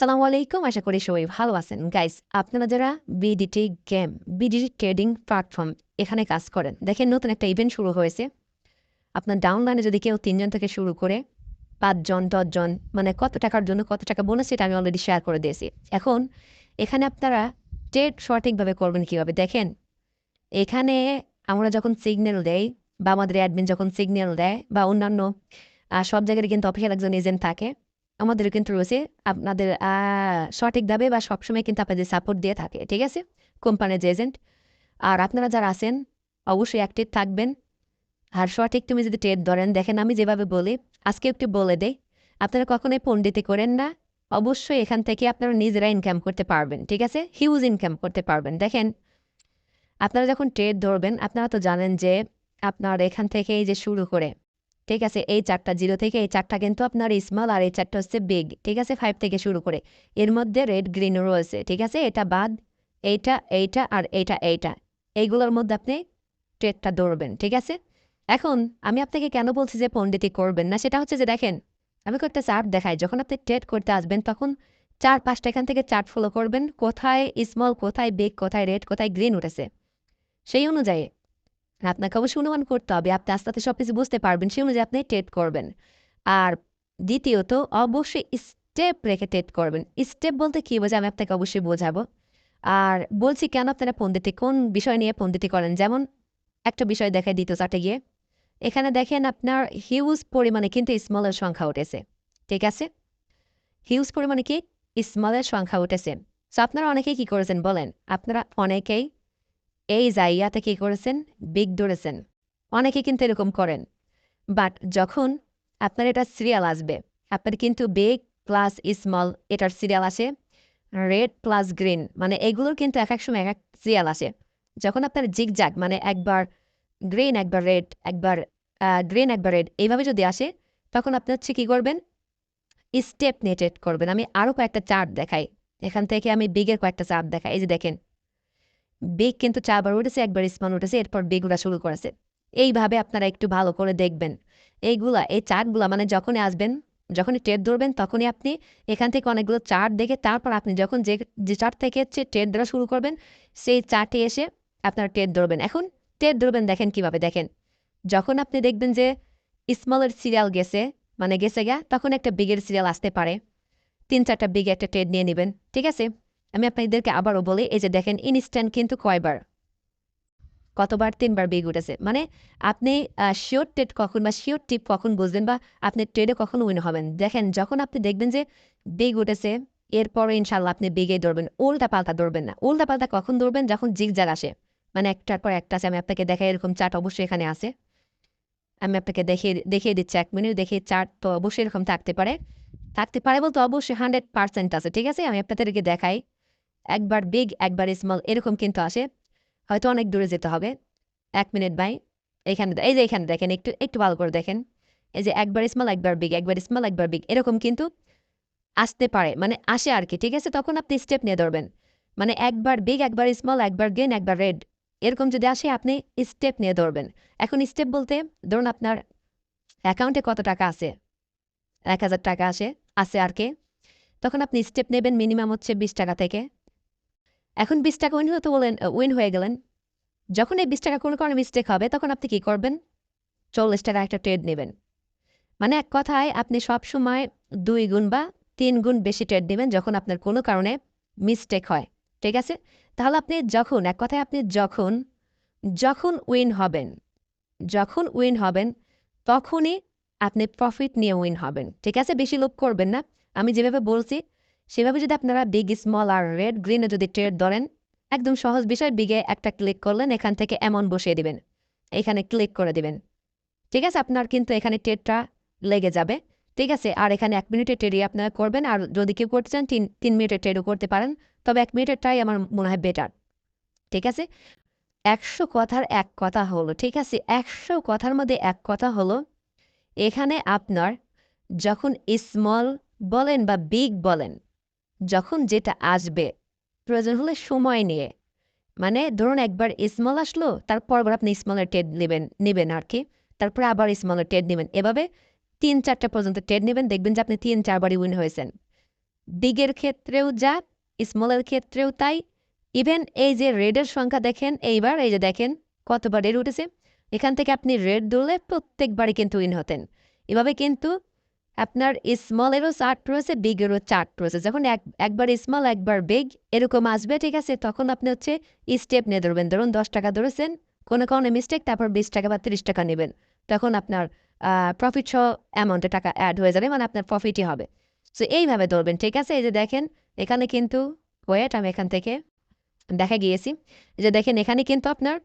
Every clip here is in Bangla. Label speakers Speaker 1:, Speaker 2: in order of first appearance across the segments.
Speaker 1: আসসালামু আলাইকুম। আশা করি সবাই ভালো আছেন। গাইস, আপনারা যারা BDT game, BDT trading platform এখানে কাজ করেন, দেখেন নতুন একটা ইভেন্ট শুরু হয়েছে। আপনার ডাউনলাইনে যদি কেউ ৩ জন থেকে শুরু করে ৫ জন, ১০ জন মানে কত টাকার জন্য কত টাকা বোনাস সেটা আমি অলরেডি শেয়ার করে দিয়েছি। এখন এখানে আপনারা ট্রেড সঠিকভাবে করবেন কিভাবে? দেখেন, এখানে আমরা যখন সিগন্যাল দেই বা আমাদের অ্যাডমিন যখন সিগন্যাল দেয় বা অন্যান্য সব জায়গায় কিন্তু অফিসিয়াল একজন এজেন্ট থাকে। আমাদেরও কিন্তু রয়েছে আপনাদের সঠিকভাবে বা সবসময় কিন্তু আপনাদের সাপোর্ট দিয়ে থাকে। ঠিক আছে? কোম্পানির যে এজেন্ট। আর আপনারা যারা আছেন অবশ্যই অ্যাক্টিভ থাকবেন। আর সঠিক তুমি যদি ট্রেড ধরেন, দেখেন আমি যেভাবে বলি, আজকে একটু বলে দেই। আপনারা কখনোই পণ্ডিতি করেন না। অবশ্যই এখান থেকে আপনারা নিজেরা ইনকাম করতে পারবেন। ঠিক আছে? হিউজ ইনকাম করতে পারবেন। দেখেন, আপনারা যখন ট্রেড ধরবেন, আপনারা তো জানেন যে আপনার এখান থেকে এই যে শুরু করে, ঠিক আছে? এই ৪ টা 0 থেকে এই ৪ টা কিন্তু আপনার স্মল আর এই ৪ টা হচ্ছে বিগ। ঠিক আছে? ৫ থেকে শুরু করে। এর মধ্যে রেড, গ্রিন রয়েছে। ঠিক আছে? এটা বাদ এইটা আর এইটা। এইগুলোর মধ্যে আপনি ট্রেডটা ধরবেন। ঠিক আছে? এখন আমি আপনাকে কেন বলছি যে পণ্ডিতি করবেন না? সেটা হচ্ছে যে দেখেন, আমি কয়েকটা চার্ট দেখাই। যখন আপনি ট্রেড করতে আসবেন তখন ৪-৫ টা এখান থেকে চার্ট ফলো করবেন। কোথায় স্মল, কোথায় বিগ, কোথায় রেড, কোথায় গ্রিন উঠেছে। সেই অনুযায়ী আপনাকে অবশ্যই অনুমান করতে হবে। আপনি আস্তে, আস্তে সবকিছু বুঝতে পারবেন। সেই অনুযায়ী আপনি ট্রেড করবেন। আর দ্বিতীয়ত অবশ্যই স্টেপ রেখে ট্রেড করবেন। স্টেপ বলতে কী বোঝায় আমি আপনাকে অবশ্যই বোঝাবো। আর বলছি কেন আপনারা পণ্ডিতি, কোন বিষয় নিয়ে পণ্ডিতি করেন? যেমন একটা বিষয় দেখাই দ্বিতীয় চার্টে গিয়ে। এখানে দেখেন আপনার হিউজ পরিমাণে কিন্তু স্মলের সংখ্যা উঠেছে। ঠিক আছে? হিউজ পরিমাণে কি? স্মলের সংখ্যা উঠেছে। সো আপনারা অনেকেই কী করেছেন বলেন? আপনারা অনেকেই এই জায়গাতে কী করেছেন? বিগ ধরেছেন। অনেকে কিন্তু এরকম করেন। বাট যখন আপনার এটা সিরিয়াল আসবে, আপনার কিন্তু বিগ প্লাস স্মল এটার সিরিয়াল আসে, রেড প্লাস গ্রিন মানে এগুলোর কিন্তু এক সময় এক সিরিয়াল আসে। যখন আপনার জিগজ্যাগ মানে একবার গ্রিন, একবার রেড, একবার গ্রিন, একবার রেড এইভাবে যদি আসে, তখন আপনি হচ্ছে কী করবেন? স্টেপ নিয়ে ট্রেড করবেন। আমি আরও কয়েকটা চার্ট দেখাই। এখান থেকে আমি বিগের কয়েকটা চার্ট দেখাই। এই যে দেখেন, বিগ কিন্তু ৪ বার উঠেছে, একবার স্মল উঠেছে, এরপর বিগ উঠা শুরু করেছে। এইভাবে আপনারা একটু ভালো করে দেখবেন। এই চার্টগুলা মানে যখনই আসবেন, যখনই ট্রেড ধরবেন তখনই আপনি এখান থেকে অনেকগুলো চার্ট দেখে তারপর আপনি যখন যে চার্ট থেকে হচ্ছে ট্রেড ধরা শুরু করবেন, সেই চার্টে এসে আপনারা ট্রেড ধরবেন। এখন ট্রেড ধরবেন দেখেন কিভাবে? দেখেন, যখন আপনি দেখবেন যে স্মলের সিরিয়াল গেছে, মানে গেছে গা, তখন একটা বিগের সিরিয়াল আসতে পারে। ৩-৪ টা বিগ একটা ট্রেড নিয়ে নিবেন। ঠিক আছে? আমি আপনাদেরকে আবারও বলি, এই যে দেখেন ইনস্ট্যান্ট কিন্তু কয়বার? কতবার? ৩ বার বিগ উঠেছে। মানে আপনি শিওর ট্রেড কখন বা শিওর টিপ কখন বুঝবেন বা আপনি ট্রেডে কখন উইন হবেন? দেখেন, যখন আপনি দেখবেন যে বিগ উঠেছে, এরপরে ইনশাআল্লাহ আপনি বিগেই ধরবেন। উল্টাপাল্টা ধরবেন না। উল্টাপাল্টা কখন ধরবেন? যখন জিগজ্যাগ আসে। মানে একটার পর একটা আছে। আমি আপনাকে দেখাই, এরকম চার্ট অবশ্যই এখানে আছে। আমি আপনাকে দেখিয়ে দিচ্ছি ১ মিনিট। দেখি চার্ট তো অবশ্যই এরকম থাকতে পারে। থাকতে পারে বলতে অবশ্যই 100% আছে। ঠিক আছে? আমি আপনাদেরকে দেখাই। একবার বিগ, একবার স্মল এরকম কিন্তু আসে। হয়তো অনেক দূরে যেতে হবে। ১ মিনিট ভাই। এই যে এখানে দেখেন, একটু ভালো করে দেখেন। এই যে একবার স্মল, একবার বিগ, একবার স্মল, একবার বিগ এরকম কিন্তু আসতে পারে। মানে আসে আরকি। ঠিক আছে? তখন আপনি স্টেপ নিয়ে ধরবেন। মানে একবার বিগ, একবার স্মল, একবার গ্রিন, একবার রেড এরকম যদি আসে আপনি স্টেপ নিয়ে ধরবেন। এখন স্টেপ বলতে ধরুন আপনার অ্যাকাউন্টে কত টাকা আছে? ৳১,০০০ আছে আরকি। তখন আপনি স্টেপ নেবেন মিনিমাম হচ্ছে ৳২০ থেকে। এখন ৳২০ উইন হতে বলেন, উইন হয়ে গেলেন। যখন এই ৳২০ কোনো কারণে মিস্টেক হবে তখন আপনি কি করবেন? ৳৪০ একটা ট্রেড নেবেন। মানে এক কথায় আপনি সবসময় ২ গুণ বা ৩ গুণ বেশি ট্রেড নিবেন যখন আপনার কোনো কারণে মিস্টেক হয়। ঠিক আছে? তাহলে আপনি যখন এক কথায় আপনি যখন উইন হবেন তখনই আপনি প্রফিট নিয়ে উইন হবেন। ঠিক আছে? বেশি লোভ করবেন না। আমি যেভাবে বলছি সেভাবে যদি আপনারা বিগ, স্মল আর রেড, গ্রিন এ যদি ট্রেড ধরেন, একদম সহজ বিষয়। বিগে একটা ক্লিক করলেন, এখান থেকে অ্যামাউন্ট বসিয়ে দিবেন। এখানে ক্লিক করে দিবেন। ঠিক আছে? আপনার কিন্তু এখানে ট্রেডটা লেগে যাবে। ঠিক আছে? আর এখানে ১ মিনিটের ট্রেডই আপনারা করবেন। আর যদি কেউ করতে চান ৩ মিনিটের ট্রেডও করতে পারেন। তবে ১ মিনিটেরটাই আমার মনে হয় বেটার। ঠিক আছে? ১০০ কথার এক কথা হলো, ঠিক আছে? ১০০ কথার মধ্যে এক কথা হলো, এখানে আপনার যখন স্মল বলেন বা বিগ বলেন, যখন যেটা আসবে, প্রয়োজন হলে সময় নিয়ে, মানে ধরুন একবার স্মল আসলো, তারপরবার আপনি স্মলের ট্রেড নিবেন আরকি। তারপরে আবার স্মলের ট্রেড নিবেন। এভাবে ৩-৪ টা পর্যন্ত ট্রেড নিবেন। দেখবেন যে আপনি ৩-৪ বারই উইন হয়েছেন। বিগের ক্ষেত্রেও যা, স্মলের ক্ষেত্রেও তাই। ইভেন এই যে রেডের সংখ্যা দেখেন, এইবার এই যে দেখেন কতবার রেড উঠেছে। এখান থেকে আপনি রেড ধরলে প্রত্যেকবারই কিন্তু উইন হতেন। এভাবে কিন্তু আপনার স্মলেরও চার্ট রয়েছে, বিগেরও চার্ট রয়েছে। যখন একবার স্মল একবার বিগ এরকম আসবে, ঠিক আছে, তখন আপনি হচ্ছে স্টেপ নিয়ে ধরবেন। ধরুন 10 টাকা ধরেছেন, কোনো কারণে মিস্টেক, তারপর 20 টাকা বা 30 টাকা নেবেন। তখন আপনার প্রফিট সহ অ্যামাউন্টে টাকা অ্যাড হয়ে যাবে, মানে আপনার প্রফিটই হবে। সো এইভাবে ধরবেন, ঠিক আছে। এই যে দেখেন এখানে কিন্তু ওয়েট, আমি এখান থেকে দেখা গিয়েছি। এই যে দেখেন এখানে কিন্তু আপনার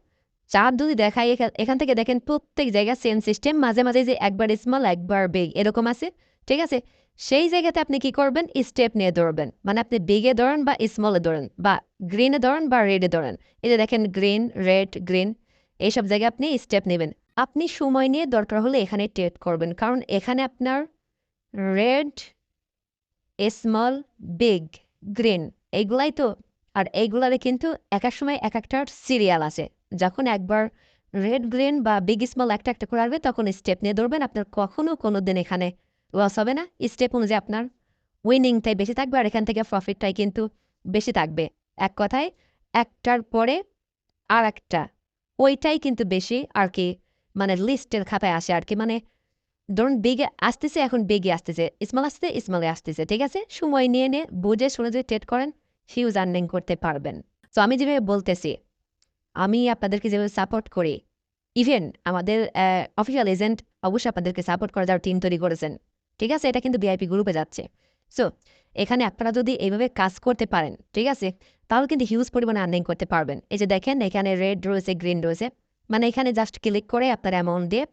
Speaker 1: চার যদি দেখাই, এখান থেকে দেখেন প্রত্যেক জায়গায় সেম সিস্টেম। মাঝে মাঝে যে একবার স্মল একবার বিগ এরকম আছে, ঠিক আছে। সেই জায়গাতে আপনি কি করবেন, স্টেপ নিয়ে ধরবেন। মানে আপনি বিগে ধরেন বা স্মলে ধরেন বা গ্রিনে ধরেন বা রেডে ধরেন। এই যে দেখেন গ্রিন, রেড, গ্রিন, এইসব জায়গায় আপনি স্টেপ নেবেন। আপনি সময় নিয়ে দরকার হলে এখানে ট্রেড করবেন, কারণ এখানে আপনার রেড, স্মল, বিগ, গ্রিন এইগুলাই তো। আর এইগুলারে কিন্তু এক এক সময় এক একটার সিরিয়াল আছে। যখন একবার রেড, গ্রিন বা বিগ স্মল একটা একটা করে আসবে, তখন স্টেপ নিয়ে ধরবেন। আপনার কখনো কোনো দিন এখানে লস হবে না। স্টেপ অনুযায়ী আপনার উইনিংটাই বেশি থাকবে, আর এখান থেকে প্রফিটটাই কিন্তু বেশি থাকবে। এক কথায় একটার পরে আর একটা, ওইটাই কিন্তু বেশি আর কি, মানে লিস্টের খাতায় আসে আর কি। মানে ধরুন বেগে আসতেছে, এখন বেগে আসতেছে, স্মল আসতেছে, স্মলে আসতেছে, ঠিক আছে। সময় নিয়ে নিয়ে বুঝে শুনে যদি ট্রেড করেন, হিউজ আর্নিং করতে পারবেন। তো আমি যেভাবে বলতেছি, আমি আপনাদেরকে যেভাবে সাপোর্ট করি, ইভেন আমাদের অফিসিয়াল এজেন্ট অবশ্যই আপনাদেরকে সাপোর্ট করে যাওয়ার টিম তৈরি করেছেন, ঠিক আছে। এটা কিন্তু ভিআইপি গ্রুপে যাচ্ছে। সো এখানে আপনারা যদি এইভাবে কাজ করতে পারেন, ঠিক আছে, তাহলে কিন্তু হিউজ পরিমাণে আর্নিং করতে পারবেন। এই যে দেখেন এখানে রেড রয়েছে, গ্রিন রয়েছে, মানে এখানে জাস্ট ক্লিক করে আপনার অ্যামাউন্ট দিয়ে,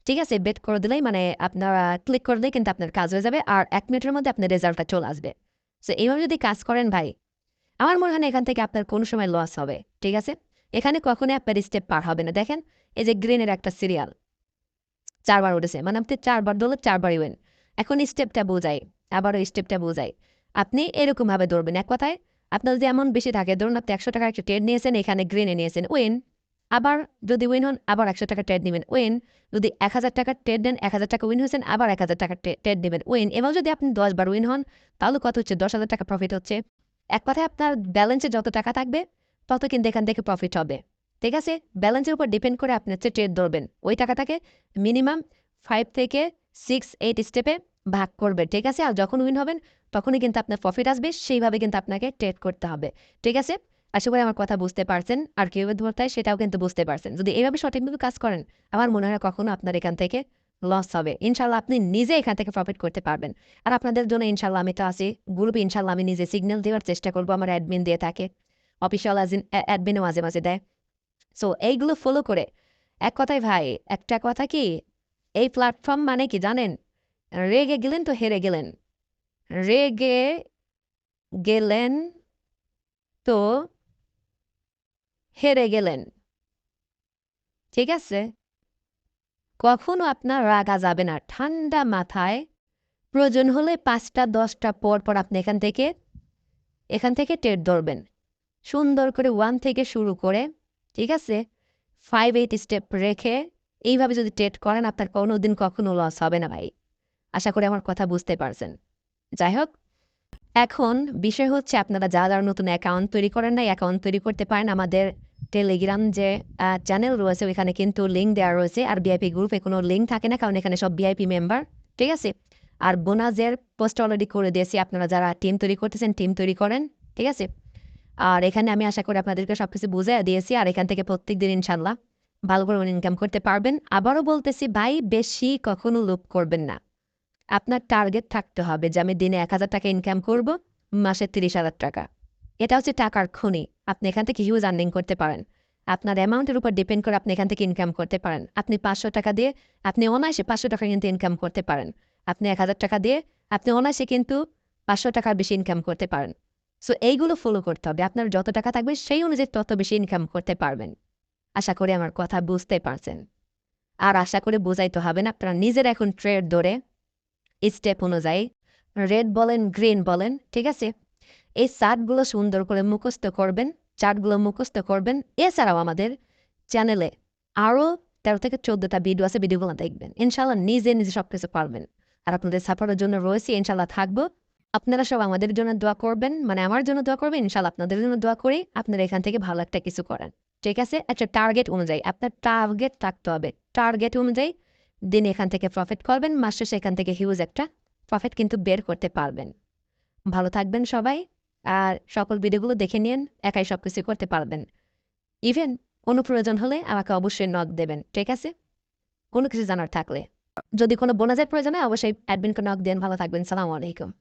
Speaker 1: ঠিক আছে, বেট করে দিলেই, মানে আপনারা ক্লিক করলেই কিন্তু আপনার কাজ হয়ে যাবে, আর 1 মিনিটের মধ্যে আপনার রেজাল্টটা চলে আসবে। সো এইভাবে যদি কাজ করেন ভাই, আমার মনে হয় না এখান থেকে আপনার কোনো সময় লস হবে, ঠিক আছে। এখানে কখনোই আপনার স্টেপ পার হবে না। দেখেন এই যে গ্রিনের একটা সিরিয়াল 4 বার উঠেছে, মানে আপনি 4 বার ধরলে 4 বারই উইন। এখন স্টেপটা বোঝাই, আবারও স্টেপটা বোঝাই। আপনি এরকমভাবে ধরবেন। এক কথায় আপনার যদি এমন বেশি থাকে, ধরুন আপনি 100 টাকার একটা ট্রেড নিয়েছেন, এখানে গ্রিনে নিয়েছেন, উইন। আবার যদি উইন হন, আবার 100 টাকা ট্রেড নেবেন, উইন। যদি 1000 টাকার ট্রেড নেন, 1000 টাকা উইন হয়েছেন, আবার 1000 টাকার ট্রেড নেবেন, উইন। এবং যদি আপনি 10 বার উইন হন, তাহলে কত হচ্ছে, 10,000 টাকা প্রফিট হচ্ছে। এক কথায় আপনার ব্যালেন্সে যত টাকা থাকবে, তত কিন্তু এখান থেকে প্রফিট হবে, ঠিক আছে। ব্যালেন্সের উপর ডিপেন্ড করে আপনি হচ্ছে ট্রেড ধরবেন। ওই টাকাটাকে মিনিমাম 5 থেকে 6-8 স্টেপে ভাগ করবে, ঠিক আছে। আর যখন উইন হবেন, তখনই কিন্তু আপনার প্রফিট আসবে। সেইভাবে কিন্তু আপনাকে ট্রেড করতে হবে, ঠিক আছে। আশা করি আমার কথা বুঝতে পারছেন, আর কীভাবে ধরতে হয় সেটাও কিন্তু বুঝতে পারছেন। যদি এইভাবে সঠিকভাবে কাজ করেন, আমার মনে হয় কখনো আপনার এখান থেকে লস হবে। ইনশাল্লাহ আপনি নিজে এখান থেকে প্রফিট করতে পারবেন। আর আপনাদের জন্য ইনশাল্লাহ আমি তো আছি গ্রুপে। ইনশাল্লাহ আমি নিজে সিগন্যাল দেওয়ার চেষ্টা করবো। আমার অ্যাডমিন দিয়ে থাকে, অফিসিয়াল অ্যাডমিনও মাঝে মাঝে দেয়। সো এইগুলো ফলো করে, এক কথায় ভাই, একটা কথা কি, এই প্ল্যাটফর্ম মানে কি জানেন, রেগে গেলেন তো হেরে গেলেন, রেগে গেলেন তো হেরে গেলেন, ঠিক আছে। কখনো আপনার রাগা যাবে না। ঠান্ডা মাথায় প্রয়োজন হলে 5টা 10টা পর পর আপনি এখান থেকে ট্রেড ধরবেন। সুন্দর করে 1 থেকে শুরু করে, ঠিক আছে, 5-8 স্টেপ রেখে এইভাবে যদি ট্রেড করেন, আপনার কোনোদিন কখনো লস হবে না ভাই। আশা করি আমার কথা বুঝতে পারছেন। যাই হোক, এখন বিষয় হচ্ছে আপনারা যারা নতুন অ্যাকাউন্ট তৈরি করেন নাই, অ্যাকাউন্ট তৈরি করতে পারেন। আমাদের টেলিগ্রাম যে চ্যানেল রয়েছে, ওইখানে কিন্তু লিঙ্ক দেওয়া রয়েছে। আর ভিআইপি গ্রুপে কোনো লিঙ্ক থাকে না, কারণ এখানে সব ভিআইপি মেম্বার, ঠিক আছে। আর বোনাসের পোস্ট অলরেডি করে দিয়েছি। আপনারা যারা টিম তৈরি করতেছেন, টিম তৈরি করেন, ঠিক আছে। আর এখানে আমি আশা করি আপনাদেরকে সবকিছু বুঝিয়ে দিয়েছি। আর এখান থেকে প্রত্যেকদিন ইনশাল্লাহ ভালো করে ইনকাম করতে পারবেন। আবারও বলতেছি ভাই, বেশি কখনো লোভ করবেন না। আপনার টার্গেট থাকতে হবে যে আমি দিনে 1,000 টাকা ইনকাম করব, মাসে 30,000 টাকা। এটা হচ্ছে টাকার খনি। আপনি এখান থেকে হিউজ আর্নিং করতে পারেন। আপনার অ্যামাউন্টের উপর ডিপেন্ড করে আপনি এখান থেকে ইনকাম করতে পারেন। আপনি 500 টাকা দিয়ে আপনি অনায়াসে 500 টাকা কিন্তু ইনকাম করতে পারেন। আপনি 1,000 টাকা দিয়ে আপনি অনায়াসে কিন্তু 500 টাকার বেশি ইনকাম করতে পারেন। সো এইগুলো ফলো করতে হবে। আপনার যত টাকা থাকবে সেই অনুযায়ী তত বেশি ইনকাম করতে পারবেন। আশা করি আমার কথা বুঝতে পারছেন। আর আশা করি বোঝাইতে হবে না। আপনারা নিজের এখন ট্রেড ধরে স্টেপ অনুযায়ী রেড বলেন, গ্রিন বলেন, ঠিক আছে, এই চার্টগুলো সুন্দর করে মুখস্থ করবেন, চার্টগুলো মুখস্থ করবেন। এছাড়াও আমাদের চ্যানেলে আরও 13 থেকে 14টা ভিডিও আছে, ভিডিওগুলো দেখবেন। ইনশাল্লাহ নিজে নিজে সব কিছু পারবেন। আর আপনাদের সাপোর্টের জন্য রয়েছি, ইনশাল্লাহ থাকবো। আপনারা সব আমাদের জন্য দোয়া করবেন, মানে আমার জন্য দোয়া করবেন, ইনশাআল্লাহ আপনাদের জন্য দোয়া করি। আপনারা এখান থেকে ভালো একটা কিছু করেন। ঠিক আছে? একটা টার্গেট অনুযায়ী আপনার টার্গেট থাকতে হবে। টার্গেট অনুযায়ী দিনে এখান থেকে প্রফিট করবেন, মাস শেষে এখান থেকে হিউজ একটা প্রফিট কিন্তু বের করতে পারবেন। ভালো থাকবেন সবাই। আর সকল ভিডিওগুলো দেখে নিন, একাই সবকিছু করতে পারবেন। ইভেন কোনো প্রয়োজন হলে আমাকে অবশ্যই নক দেবেন। ঠিক আছে? কোনো কিছু জানার থাকলে। যদি কোনো বোনাসের প্রয়োজন হয় অবশ্যই অ্যাডমিনকে নক দেন। ভালো থাকবেন। সালামু আলাইকুম।